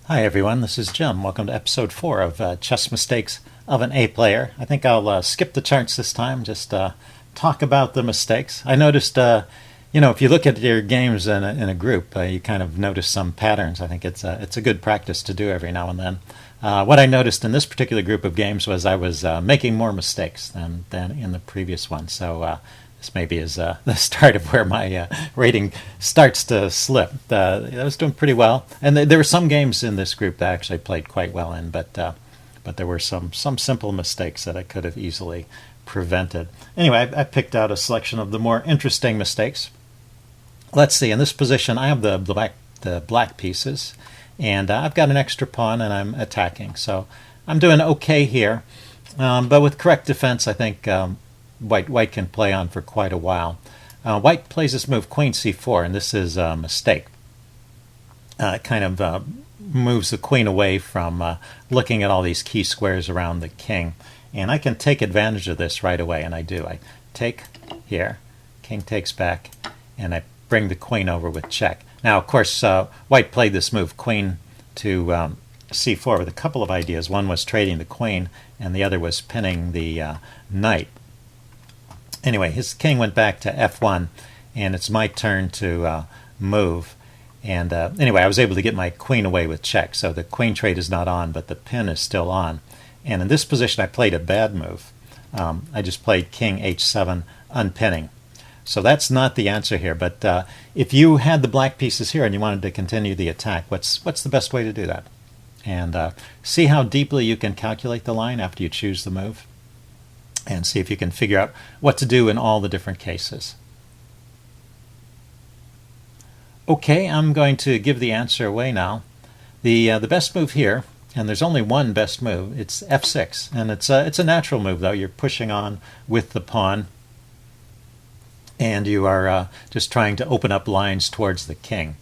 Hi everyone, this is Jim. Welcome to episode 4 of Chess Mistakes of an A Player. I think I'll skip the charts this time, just talk about the mistakes. I noticed, if you look at your games in a group, you kind of notice some patterns. I think it's a good practice to do every now and then. What I noticed in this particular group of games was I was making more mistakes than in the previous one. So this maybe is the start of where my rating starts to slip. I was doing pretty well, and there were some games in this group that I actually played quite well in, but there were some simple mistakes that I could have easily prevented. Anyway, I picked out a selection of the more interesting mistakes. Let's see. In this position, I have the black pieces, and I've got an extra pawn, and I'm attacking. So I'm doing okay here, but with correct defense, I think White can play on for quite a while. White plays this move Queen c4, and this is a mistake. It kind of moves the queen away from looking at all these key squares around the king, and I can take advantage of this right away, and I do. I take here, king takes back, and I bring the queen over with check. Now, of course, White played this move queen to c4 with a couple of ideas. One was trading the queen, and the other was pinning the knight. Anyway, his king went back to f1, and it's my turn to move. And anyway, I was able to get my queen away with check, so the queen trade is not on, but the pin is still on. And in this position, I played a bad move. I just played king h7, unpinning. So that's not the answer here, but if you had the black pieces here and you wanted to continue the attack, what's the best way to do that? And see how deeply you can calculate the line after you choose the move, and see if you can figure out what to do in all the different cases. Okay, I'm going to give the answer away now. The best move here, and there's only one best move, it's f6, and it's a natural move though. You're pushing on with the pawn, and you are just trying to open up lines towards the king.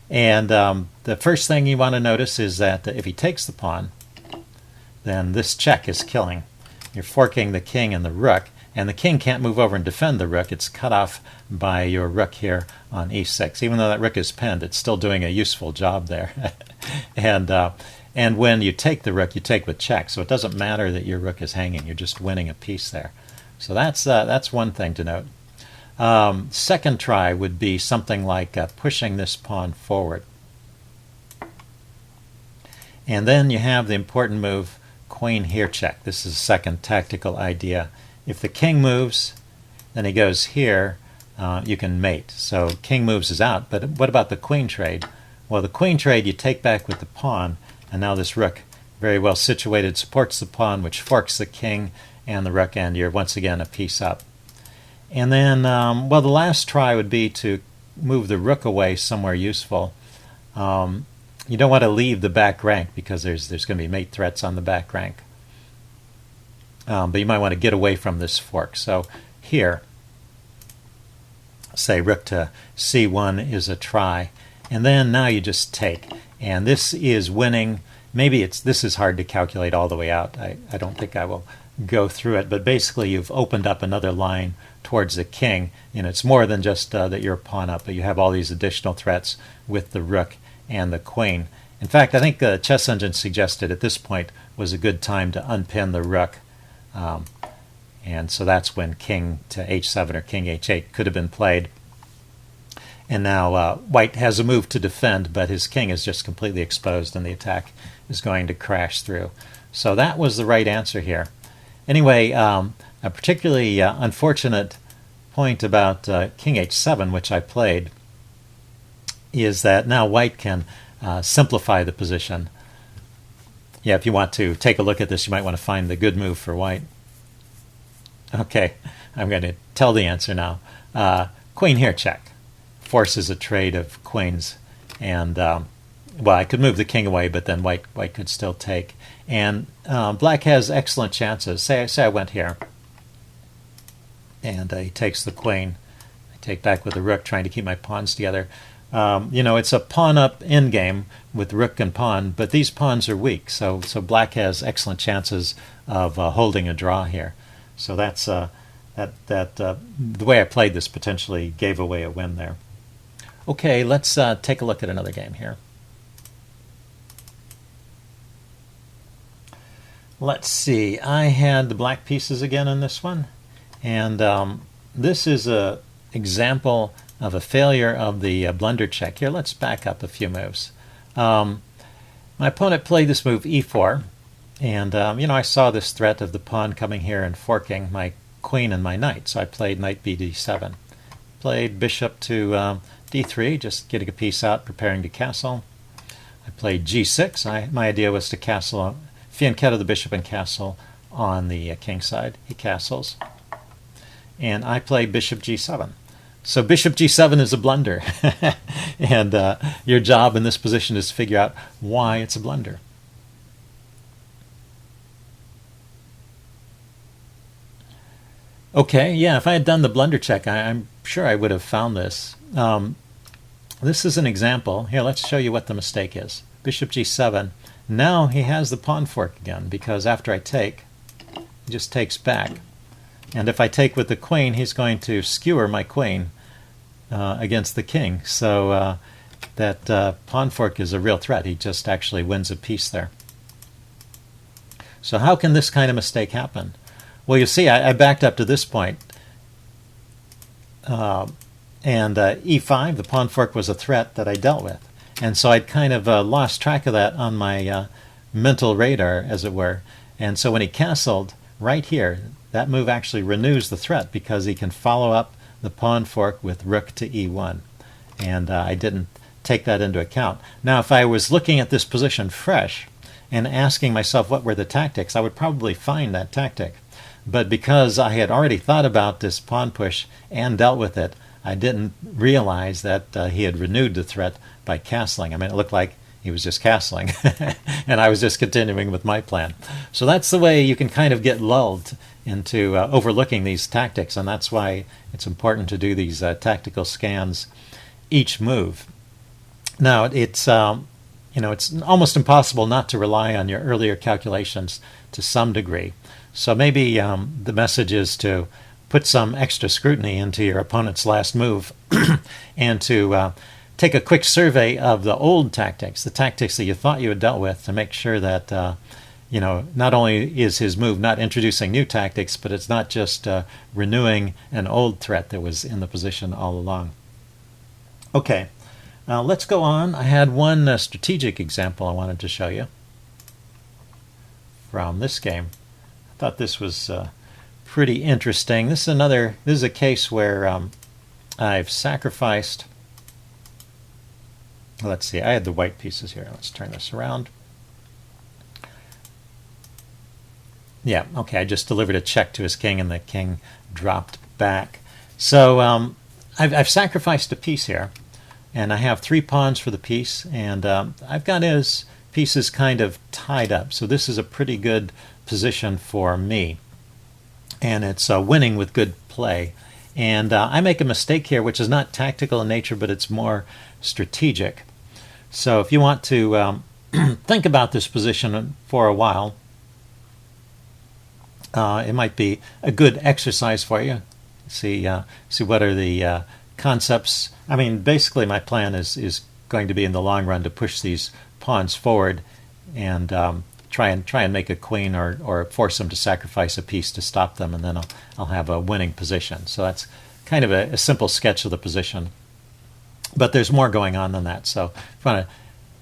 And the first thing you want to notice is that if he takes the pawn, then this check is killing. You're forking the king and the rook, and the king can't move over and defend the rook. It's cut off by your rook here on e6. Even though that rook is pinned, it's still doing a useful job there. And when you take the rook, you take with check, so it doesn't matter that your rook is hanging. You're just winning a piece there. So that's one thing to note. Second try would be something like pushing this pawn forward. And then you have the important move, queen here check. This is a second tactical idea. If the king moves, then he goes here, you can mate. So king moves is out, but what about the queen trade? Well, the queen trade you take back with the pawn, and now this rook, very well situated, supports the pawn, which forks the king and the rook, and you're once again a piece up. And then, well, the last try would be to move the rook away somewhere useful. You don't want to leave the back rank because there's going to be mate threats on the back rank. But you might want to get away from this fork. So here, say rook to c1 is a try. And then now you just take. And this is winning. Maybe this is hard to calculate all the way out. I don't think I will go through it. But basically you've opened up another line towards the king. And it's more than just that you're a pawn up, but you have all these additional threats with the rook and the queen. In fact, I think the Chess Engine suggested at this point was a good time to unpin the rook. And so that's when king to h7 or king h8 could have been played. And now White has a move to defend, but his king is just completely exposed and the attack is going to crash through. So that was the right answer here. Anyway, a particularly unfortunate point about king h7, which I played, is that now White can simplify the position. Yeah, if you want to take a look at this, you might want to find the good move for White. Okay, I'm going to tell the answer now. Queen here check forces a trade of queens, and well, I could move the king away, but then White could still take. And Black has excellent chances. Say I went here, and he takes the queen. I take back with the rook, trying to keep my pawns together. It's a pawn up endgame with rook and pawn, but these pawns are weak, so Black has excellent chances of holding a draw here. So that's the way I played this potentially gave away a win there. Okay, let's take a look at another game here. Let's see. I had the black pieces again in this one, and this is a example of a failure of the blunder check. Here, let's back up a few moves. My opponent played this move e4, and I saw this threat of the pawn coming here and forking my queen and my knight, so I played knight b7. Played bishop to d3, just getting a piece out, preparing to castle. I played g6. My idea was to castle, fianchetto the bishop and castle on the king side. He castles. And I play bishop g7. So bishop g7 is a blunder. And your job in this position is to figure out why it's a blunder. Okay, yeah, if I had done the blunder check, I'm sure I would have found this. This is an example. Here, let's show you what the mistake is. Bishop g7. Now he has the pawn fork again, because after I take, he just takes back. And if I take with the queen, he's going to skewer my queen against the king. So that pawn fork is a real threat. He just actually wins a piece there. So how can this kind of mistake happen? Well, you see, I backed up to this point, and e5, the pawn fork was a threat that I dealt with. And so I'd kind of lost track of that on my mental radar, as it were. And so when he castled right here, that move actually renews the threat because he can follow up the pawn fork with rook to e1. And I didn't take that into account. Now, if I was looking at this position fresh and asking myself what were the tactics, I would probably find that tactic. But because I had already thought about this pawn push and dealt with it, I didn't realize that he had renewed the threat by castling. I mean, it looked like he was just castling, and I was just continuing with my plan. So that's the way you can kind of get lulled into overlooking these tactics, and that's why it's important to do these tactical scans each move. Now, it's it's almost impossible not to rely on your earlier calculations to some degree. So maybe the message is to put some extra scrutiny into your opponent's last move and to take a quick survey of the old tactics, the tactics that you thought you had dealt with, to make sure that not only is his move not introducing new tactics, but it's not just renewing an old threat that was in the position all along. Okay, let's go on. I had one strategic example I wanted to show you from this game. I thought this was pretty interesting. This is a case where I've sacrificed. Let's see, I had the white pieces here. Let's turn this around. Yeah, okay, I just delivered a check to his king and the king dropped back. So I've sacrificed a piece here, and I have 3 pawns for the piece, and I've got his pieces kind of tied up. So this is a pretty good position for me, and it's winning with good play. And I make a mistake here, which is not tactical in nature, but it's more strategic. So if you want to think about this position for a while, it might be a good exercise for you. See what are the concepts. I mean, basically my plan is going to be in the long run to push these pawns forward and try and make a queen or force them to sacrifice a piece to stop them, and then I'll have a winning position. So that's kind of a simple sketch of the position. But there's more going on than that. So if you want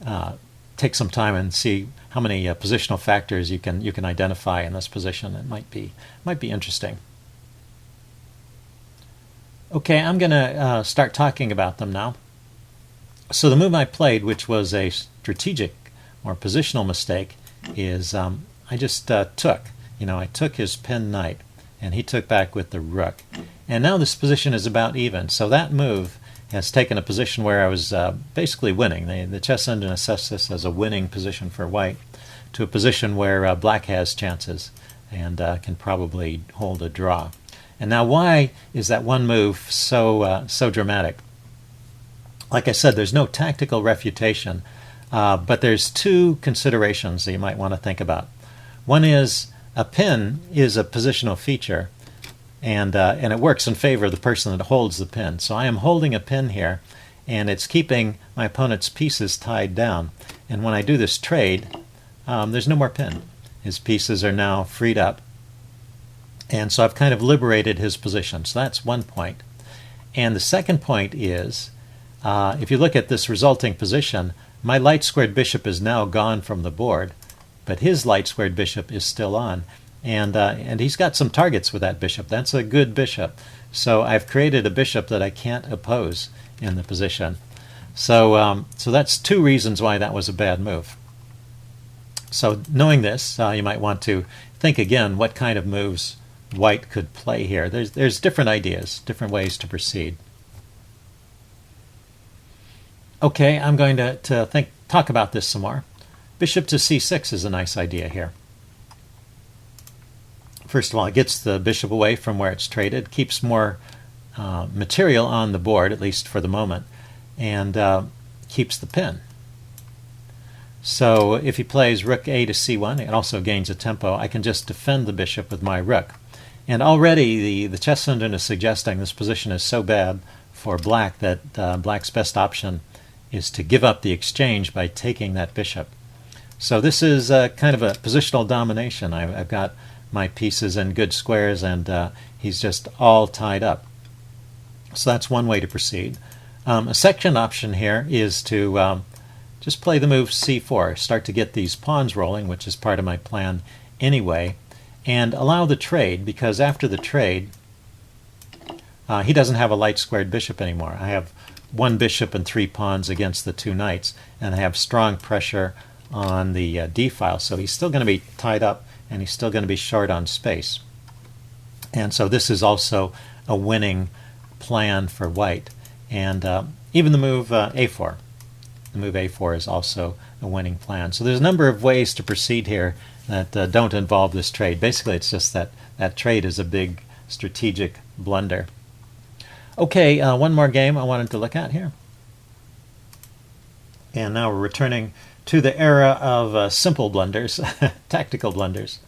to take some time and see how many positional factors you can identify in this position, it might be interesting. Okay, I'm going to start talking about them now. So the move I played, which was a strategic or positional mistake, is I just took. I took his pin knight, and he took back with the rook. And now this position is about even. So that move has taken a position where I was basically winning. The chess engine assessed this as a winning position for white, to a position where black has chances and can probably hold a draw. And now why is that one move so dramatic? Like I said, there's no tactical refutation, but there's 2 considerations that you might want to think about. One is a pin is a positional feature, and it works in favor of the person that holds the pin. So I am holding a pin here, and it's keeping my opponent's pieces tied down. And when I do this trade, there's no more pin. His pieces are now freed up. And so I've kind of liberated his position. So that's one point. And the second point is, if you look at this resulting position, my light-squared bishop is now gone from the board, but his light-squared bishop is still on. And he's got some targets with that bishop. That's a good bishop. So I've created a bishop that I can't oppose in the position. So that's two reasons why that was a bad move. So knowing this, you might want to think again what kind of moves white could play here. There's different ideas, different ways to proceed. Okay, I'm going to talk about this some more. Bishop to c6 is a nice idea here. First of all, it gets the bishop away from where it's traded, keeps more material on the board, at least for the moment, and keeps the pin. So if he plays rook a to c1, it also gains a tempo. I can just defend the bishop with my rook. And already the chess center is suggesting this position is so bad for black that black's best option is to give up the exchange by taking that bishop. So this is kind of a positional domination. I've got my pieces in good squares, and he's just all tied up. So that's one way to proceed. A second option here is to just play the move c4, start to get these pawns rolling, which is part of my plan anyway, and allow the trade, because after the trade, he doesn't have a light-squared bishop anymore. I have one bishop and three pawns against the two knights, and I have strong pressure on the d-file, so he's still going to be tied up, and he's still going to be short on space. And so this is also a winning plan for white. And even the move a4. The move a4 is also a winning plan. So there's a number of ways to proceed here that don't involve this trade. Basically, it's just that trade is a big strategic blunder. Okay, one more game I wanted to look at here. And now we're returning to the era of simple blunders, tactical blunders.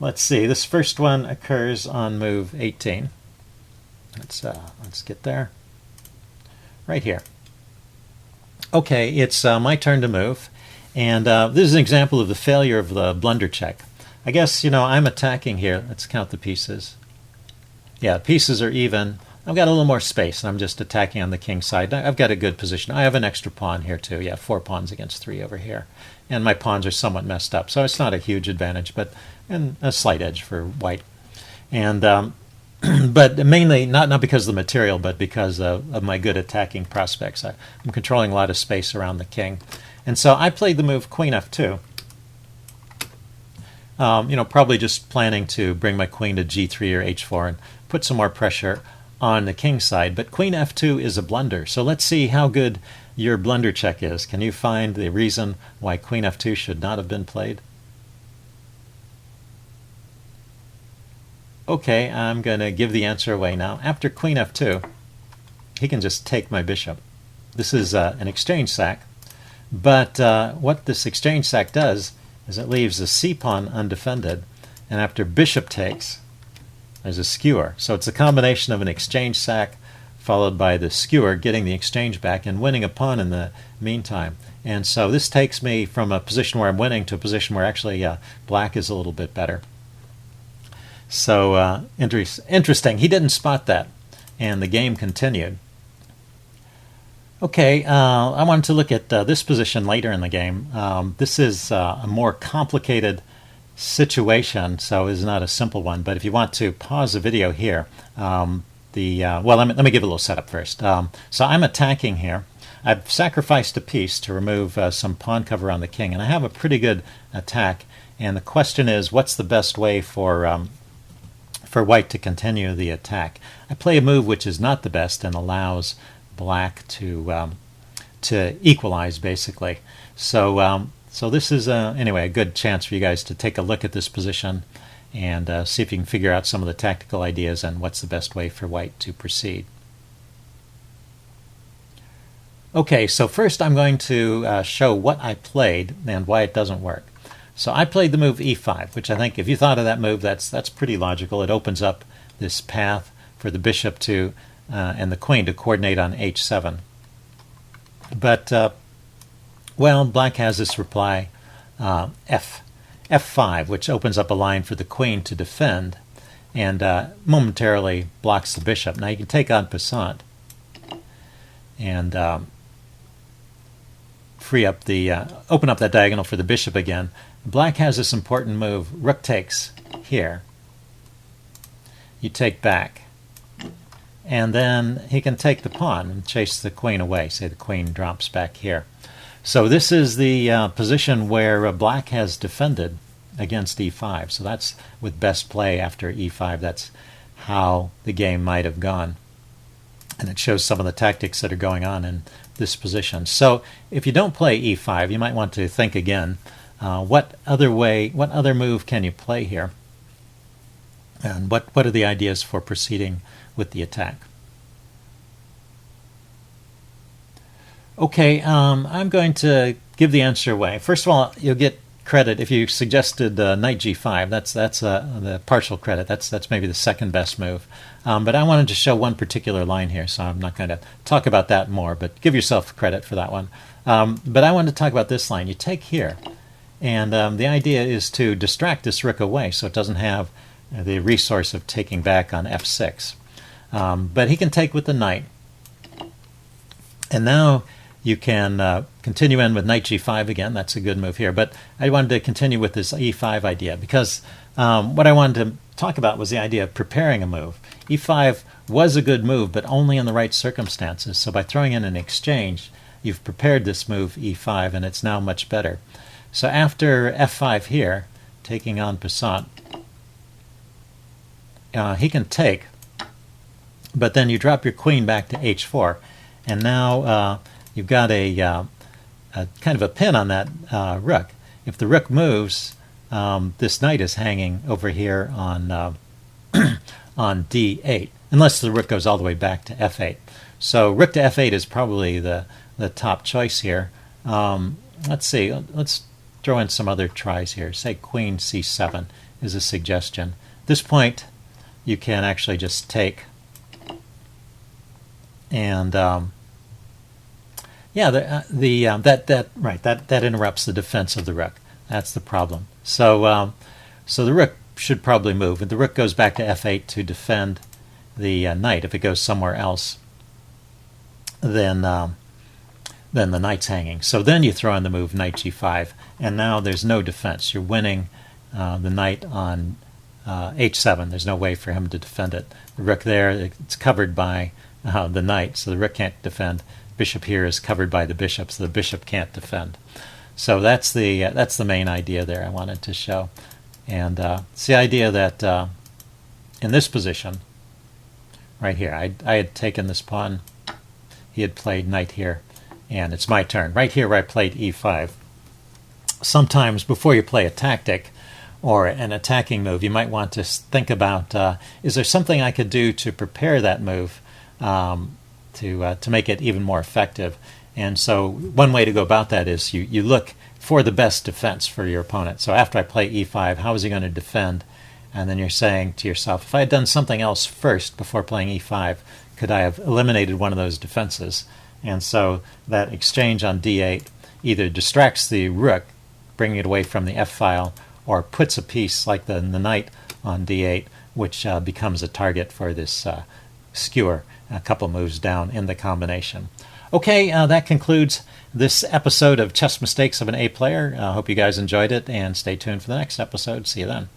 Let's see, this first one occurs on move 18. Let's get there. Right here. Okay, it's my turn to move, and this is an example of the failure of the blunder check. I guess, I'm attacking here. Let's count the pieces. Yeah, pieces are even. I've got a little more space, and I'm just attacking on the king side. I've got a good position. I have an extra pawn here, too. Yeah, 4 pawns against 3 over here. And my pawns are somewhat messed up, so it's not a huge advantage, but and a slight edge for white. And but mainly, not because of the material, but because of my good attacking prospects. I'm controlling a lot of space around the king. And so I played the move queen f2. Probably just planning to bring my queen to g3 or h4 and put some more pressure on the king side. But queen f2 is a blunder. So let's see how good your blunder check is. Can you find the reason why queen f2 should not have been played? Okay, I'm going to give the answer away now. After queen f2, he can just take my bishop. This is an exchange sack. But what this exchange sack does is it leaves the c-pawn undefended. And after bishop takes, there's a skewer. So it's a combination of an exchange sack followed by the skewer, getting the exchange back and winning a pawn in the meantime. And so this takes me from a position where I'm winning to a position where actually black is a little bit better. So interesting. He didn't spot that, and the game continued. Okay, I wanted to look at this position later in the game. This is a more complicated situation, so it's not a simple one. But if you want to pause the video here, well, let me give a little setup first. So I'm attacking here. I've sacrificed a piece to remove some pawn cover on the king, and I have a pretty good attack. And the question is, what's the best way for white to continue the attack? I play a move which is not the best and allows black to equalize, basically. So this is anyway a good chance for you guys to take a look at this position and see if you can figure out some of the tactical ideas and what's the best way for white to proceed. Okay, so first I'm going to show what I played and why it doesn't work. So I played the move e5, which I think if you thought of that move, that's pretty logical. It opens up this path for the bishop to and the queen to coordinate on h7. But well, black has this reply f, f5, which opens up a line for the queen to defend and momentarily blocks the bishop. Now you can take en passant and free up the open up that diagonal for the bishop again. Black has this important move. Rook takes here. You take back, and then he can take the pawn and chase the queen away. Say the queen drops back here. So this is the position where Black has defended against e5. So that's with best play after e5. That's how the game might have gone. And it shows some of the tactics that are going on in this position. So if you don't play e5, you might want to think again. What other move can you play here? And what are the ideas for proceeding with the attack? Okay, I'm going to give the answer away. First of all, you'll get credit if you suggested knight g5. That's the partial credit. That's maybe the second best move. But I wanted to show one particular line here, so I'm not going to talk about that more, but give yourself credit for that one. But I wanted to talk about this line. You take here, and the idea is to distract this rook away so it doesn't have the resource of taking back on f6. But he can take with the knight. And now you can continue in with knight g5 again. That's a good move here. But I wanted to continue with this e5 idea because what I wanted to talk about was the idea of preparing a move. e5 was a good move, but only in the right circumstances. So by throwing in an exchange, you've prepared this move e5, and it's now much better. So after f5 here, taking en passant, he can take, but then you drop your queen back to h4, and now you've got a kind of a pin on that rook. If the rook moves, this knight is hanging over here on on d8, unless the rook goes all the way back to f8. So rook to f8 is probably the top choice here. Let's see. Let's throw in some other tries here. Say queen c7 is a suggestion. At this point, you can actually just take, and yeah, that interrupts the defense of the rook. That's the problem. So so the rook should probably move, and the rook goes back to f8 to defend the knight. If it goes somewhere else, then the knight's hanging. So then you throw in the move knight g5, and now there's no defense. You're winning the knight on h7. There's no way for him to defend it. The rook there, it's covered by the knight, so the rook can't defend. Bishop here is covered by the bishop, so the bishop can't defend. So that's the main idea there I wanted to show. And it's the idea that in this position, right here, I had taken this pawn, he had played knight here, and it's my turn. Right here where I played e5. Sometimes before you play a tactic or an attacking move, you might want to think about, is there something I could do to prepare that move to make it even more effective? And so one way to go about that is you look for the best defense for your opponent. So after I play e5, how is he going to defend? And then you're saying to yourself, if I had done something else first before playing e5, could I have eliminated one of those defenses? And so that exchange on d8 either distracts the rook, bringing it away from the f-file, or puts a piece like the knight on d8, which becomes a target for this skewer a couple moves down in the combination. Okay, that concludes this episode of Chess Mistakes of an A Player. I hope you guys enjoyed it, and stay tuned for the next episode. See you then.